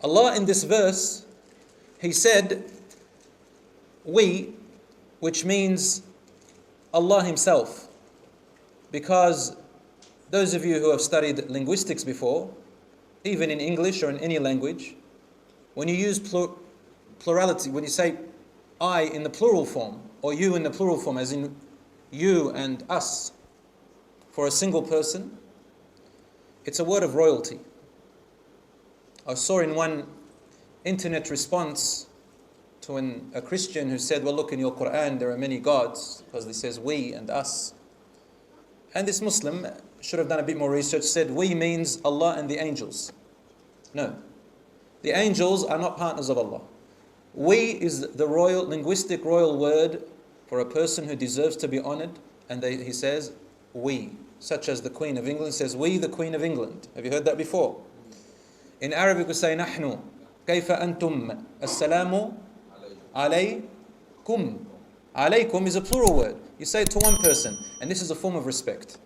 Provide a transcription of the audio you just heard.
Allah in this verse, He said, we, which means Allah Himself. Because those of you who have studied linguistics before, even in English or in any language, when you use plurality, when you say I in the plural form, or you in the plural form, as in you and us, for a single person, it's a word of royalty. I saw in one internet response to a Christian who said, well, look, in your Qur'an there are many gods, because it says we and us. And this Muslim should have done a bit more research, said we means Allah and the angels. No. The angels are not partners of Allah. We is the linguistic royal word for a person who deserves to be honored. And he says, we. Such as the Queen of England says, we the Queen of England. Have you heard that before? In Arabic we say, nahnu. Kayfa antum. Assalamu alaykum. Alaykum is a plural word. You say it to one person. And this is a form of respect.